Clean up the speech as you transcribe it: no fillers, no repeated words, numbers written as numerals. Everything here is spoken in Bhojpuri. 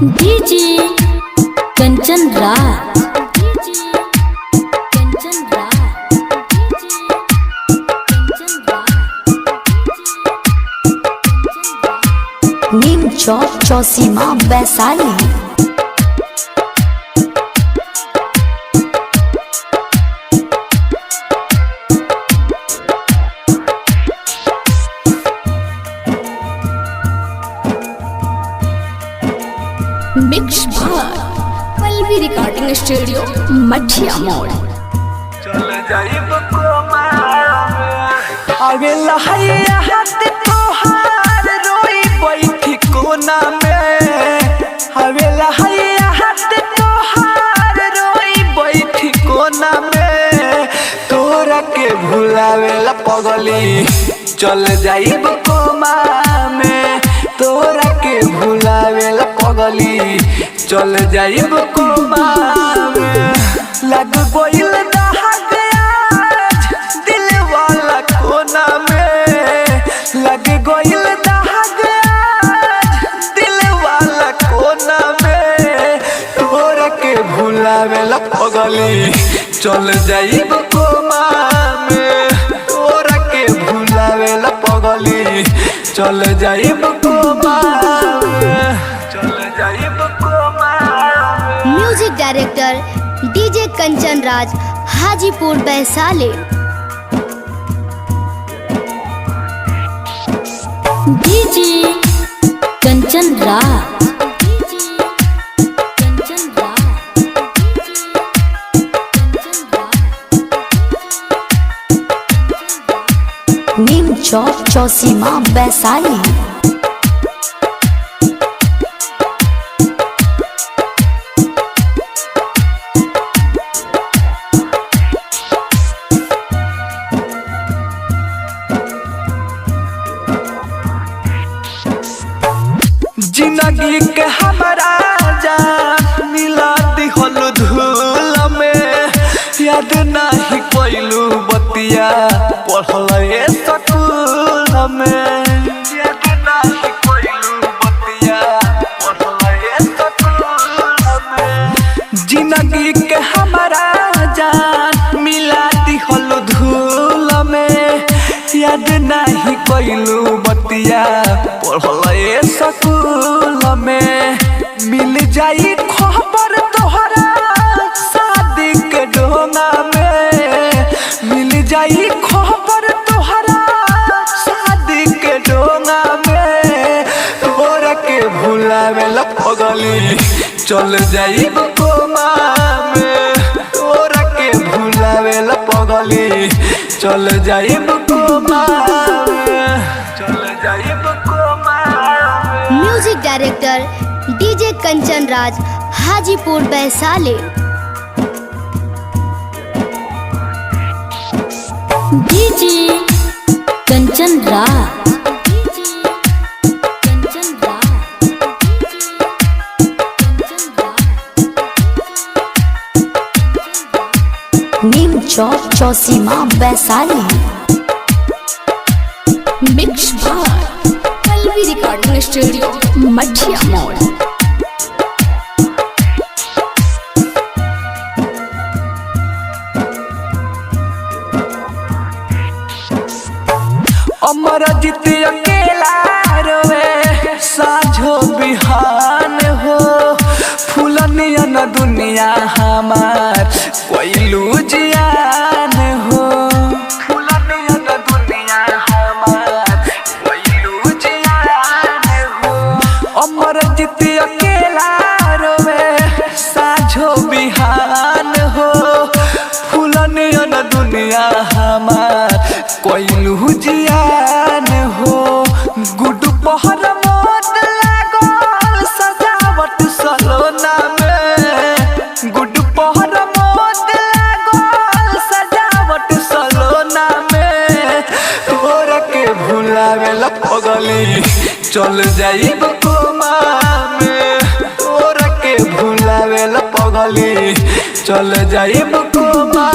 डीजे कंचन राज। नीम चौक चौसीमा वैशाली। मिक्स भाग पल्लवी रिकॉर्डिंग स्टूडियो मठिया मोड़। चल जाइब आगे लहैया हाथ तोहार रोई बैठी कोना में। आगे लहैया हाथ तोहार रोई बैठी कोना में। तोरा के भुलावेला पगली चल जाइब कोमा में। तोरा के भुलावेला पगली चल जाइब कोमा में। लग गइल दाग आज दिल वाला कोना में। लग गइल दाग आज दिल वाला कोना में। तोरा के भुलावेला पगली चल जाइब कोमा में। तोरा के भुलावेला पगली चल जाइब कोमा में। चल जाइब कोमा में। Music director DJ Kanchan Raj, Hajipur Vaishali. DJ Kanchan Raj. नीम चौक चौसीमा वैशाली। जिंदगी के हमारा जान मिला दिहल धूल में। याद नहीं कोइलू बतिया पढ़ल स्कूल में। याद नहीं कोइलू बतिया पढ़ल स्कूल में। जिंदगी के हमारा जान मिला दिहल धूल में। याद नहीं कोइलू बतिया पढ़ल स्कूल में। मिल जाई खबर तोहरा शादी के डोंगा में। मिल जाई खबर तोहरा शादी के डोंगा में। तोरा के भुलावेला पगली चल जाइब कोमा में। तोरा के भुलावेला पगली चल जाइब कोमा में। चल जाइब कोमा में। Music director DJ Kanchan Raj, Hajipur Vaishali. DJ Kanchan Raj. नीम चौक चौसीमा वैशाली। मिक्स भाग पल्लवी रिकॉर्डिंग स्टूडियो मठिया मोड़। अमरजीत अकेला रोवे साझो बिहान हो। फूलनिया न दुनिया हमार कोइलू जियान हो। फूलनिया न दुनिया हमार कोइलू जियान हो। अमरजीत अकेला रोवे साझो बिहान हो। फूलनिया न दुनिया हमार कोइलू जियान हो। गुड पहर मोट लागल सजावट सलोना में। गुड पहर मोट लागल सजावट सलोना में। तोरा के भुलावेला पगली चल जाइब कोमा में। तोरा के भुलावेला पगली चल जाइब कोमा।